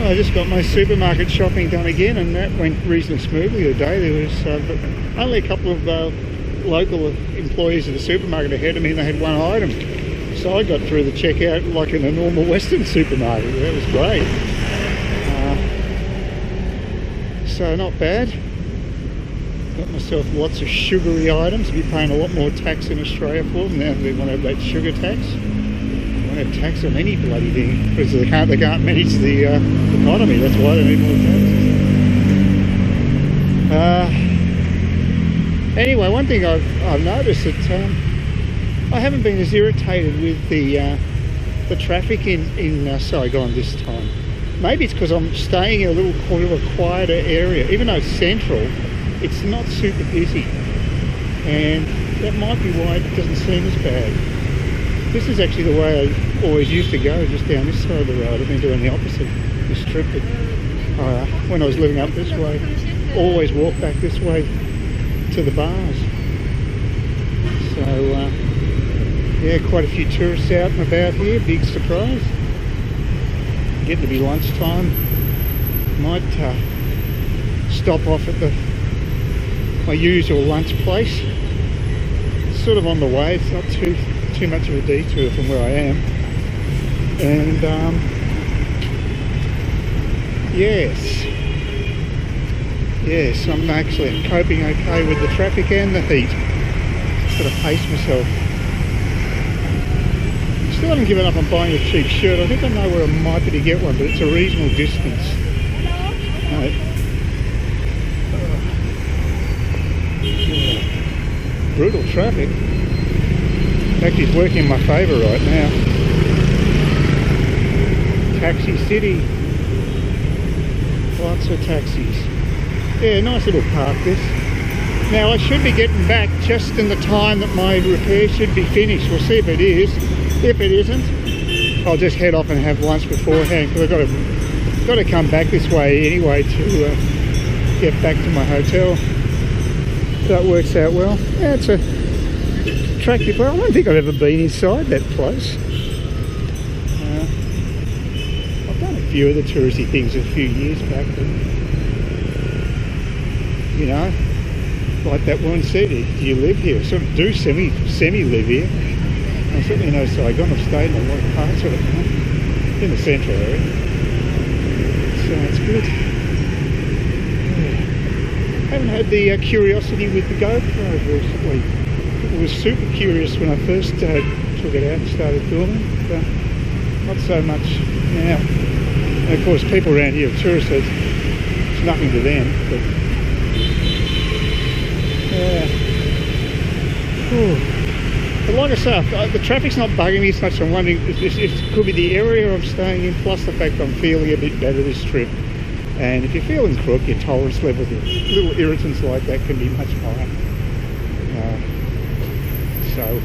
I just got my supermarket shopping done again, and that went reasonably smoothly today. There was only a couple of local employees of the supermarket ahead of me, and they had one item. So I got through the checkout like in a normal Western supermarket. That was great. So not bad. Got myself lots of sugary items. I'll be paying a lot more tax in Australia for them now. They want to have that sugar tax. They want to have tax on any bloody thing because they can't manage the economy. That's why they need more taxes. Anyway, one thing I've noticed that I haven't been as irritated with the traffic in Saigon this time. Maybe it's because I'm staying in a little quieter area. Even though it's central, it's not super busy, and that might be why it doesn't seem as bad. This is actually the way I always used to go, just down this side of the road. I've been doing the opposite, this trip. When I was living up this way, always walk back this way to the bars. So yeah, quite a few tourists out and about here, big surprise. Getting to be lunchtime. Might stop off at my usual lunch place. It's sort of on the way, it's not too much of a detour from where I am. And yes, I'm actually coping okay with the traffic and the heat. Just got to pace myself. Still haven't given up on buying a cheap shirt. I think I know where I might be to get one, but it's a reasonable distance. Brutal traffic. Actually, it's working in my favour right now. Taxi city. Lots of taxis. Yeah, nice little park this. Now I should be getting back just in the time that my repair should be finished. We'll see if it is. If it isn't, I'll just head off and have lunch beforehand, because I've got to come back this way anyway to get back to my hotel. That works out well. Yeah, it's a attractive place. I don't think I've ever been inside that place. I've done a few of the touristy things a few years back, but, you know, like that one said, do you live here? Sort of do semi live here. I certainly know Saigon. I've stayed in a lot of parts of it, in the central area, so it's good. Yeah. Haven't had the curiosity with the GoPro recently. I was super curious when I first took it out and started filming, but not so much now. And of course, people around here, tourists, it's nothing to them. But yeah. Ooh. But like I say, the traffic's not bugging me so much. I'm wondering if it could be the area I'm staying in, plus the fact I'm feeling a bit better this trip. And if you're feeling crook, your tolerance level with little irritants like that can be much higher. So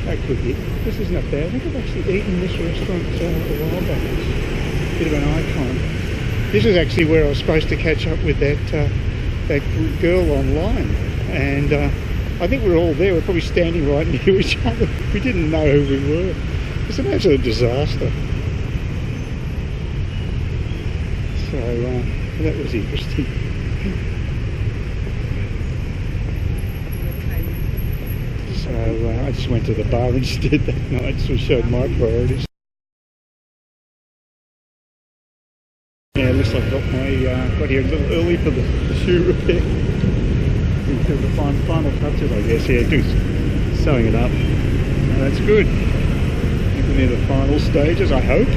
that could be. This isn't that bad. I think I've actually eaten this restaurant a while back. It's a bit of an icon. This is actually where I was supposed to catch up with that girl online, and I think we're all there. We're probably standing right near each other. We didn't know who we were. It's an absolute disaster. So that was interesting. So I just went to the bar instead that night, so showed my priorities. Yeah, it looks like I got here a little early for the shoe repair. To the final touches, I guess. Yeah, just sewing it up. That's good. I think we're near the final stages, I hope.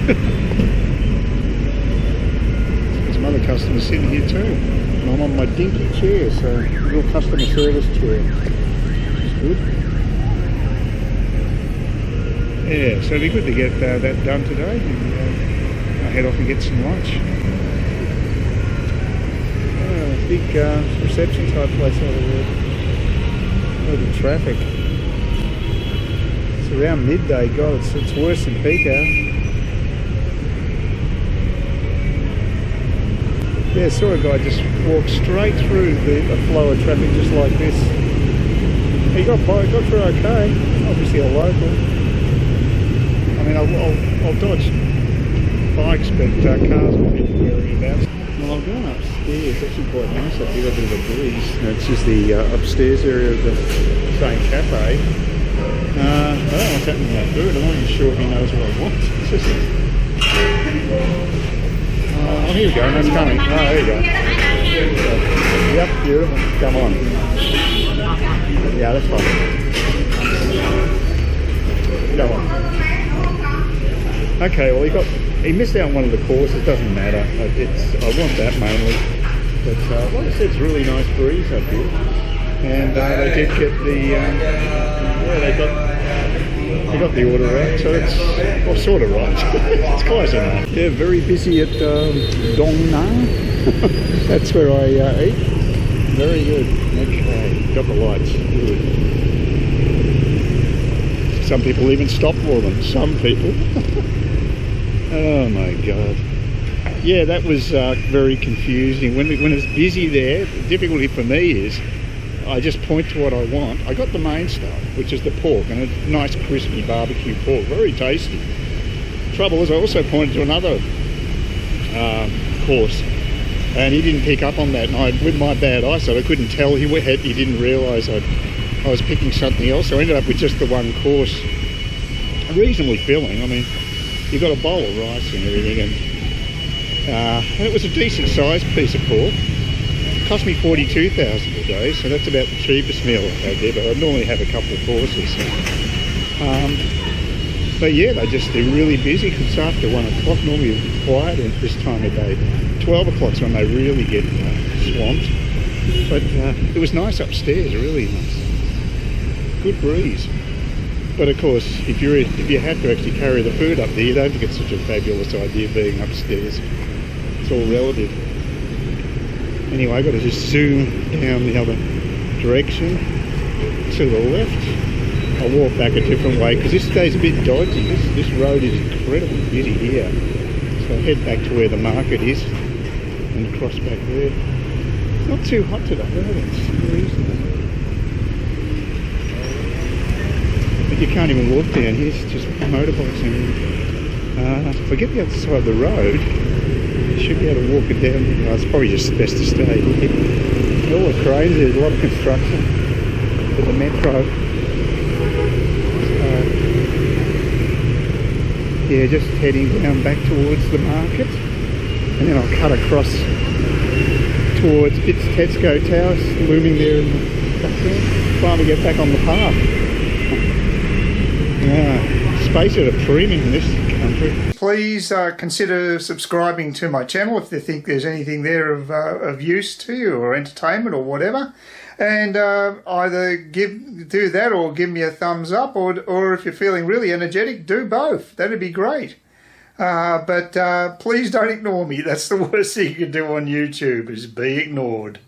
There's some other customers sitting here too. And I'm on my dinky chair, so a little customer service chair. It's good. Yeah, so it'd be good to get that done today. And I'll head off and get some lunch. Big reception type place over there. Look at the traffic. It's around midday. God, it's worse than peak hour. Yeah, saw a guy just walk straight through the flow of traffic just like this. He got through okay. Obviously a local. I mean, I'll dodge bikes, but cars will be whereabouts. Well, I'm going upstairs. It's actually quite nice up here. Got a bit of a breeze. It's just the upstairs area of the same cafe. I don't know what's happening with that bird. I'm not even sure if he knows what I want. It's just... oh, here we go. That's coming. Oh, there you go. Yep, beautiful. Come on. Yeah, that's fine. Go on. Okay, well he missed out on one of the courses. Doesn't matter. I want that mainly. But like I said, it's a really nice breeze up here, and they did get the they got the order right. So it's well, sort of right. It's close enough. Yeah, very busy at Dong Nhan. That's where I eat. Very good. Okay, got the lights. Good. Some people even stop for them. Some people. Oh my god. Yeah, that was very confusing. When it's busy there, the difficulty for me is I just point to what I want. I got the main stuff, which is the pork, and a nice crispy barbecue pork, very tasty. Trouble is I also pointed to another course, and he didn't pick up on that, and with my bad eyesight I couldn't tell he didn't realise I was picking something else, so I ended up with just the one course. Reasonably filling. I mean, you've got a bowl of rice and everything, and it was a decent sized piece of pork. It cost me 42,000 a day, so that's about the cheapest meal I've had there, but I normally have a couple of courses. But yeah, they're really busy because it's after 1 o'clock. Normally it's quiet at this time of day. 12 o'clock's when they really get swamped. But it was nice upstairs, really nice. Good breeze. But of course, if you have to actually carry the food up there, you don't think it's such a fabulous idea being upstairs. It's all relative. Anyway, I've got to just zoom down the other direction to the left. I'll walk back a different way because this day's a bit dodgy. This road is incredibly busy here. So I'll head back to where the market is and cross back there. It's not too hot today, it's reasonable. But you can't even walk down here, it's just motorbikes and if I get the other side of the road, you should be able to walk it down. It's probably just best to stay here. All the cranes, there's a lot of construction with the metro. Yeah, just heading down back towards the market, and then I'll cut across towards Tesco Towers, looming there in the background. Finally get back on the path. Yeah, space at a premium in this country. Please consider subscribing to my channel if you think there's anything there of use to you or entertainment or whatever. And either do that or give me a thumbs up, or if you're feeling really energetic, do both. That'd be great. But please don't ignore me. That's the worst thing you can do on YouTube, is be ignored.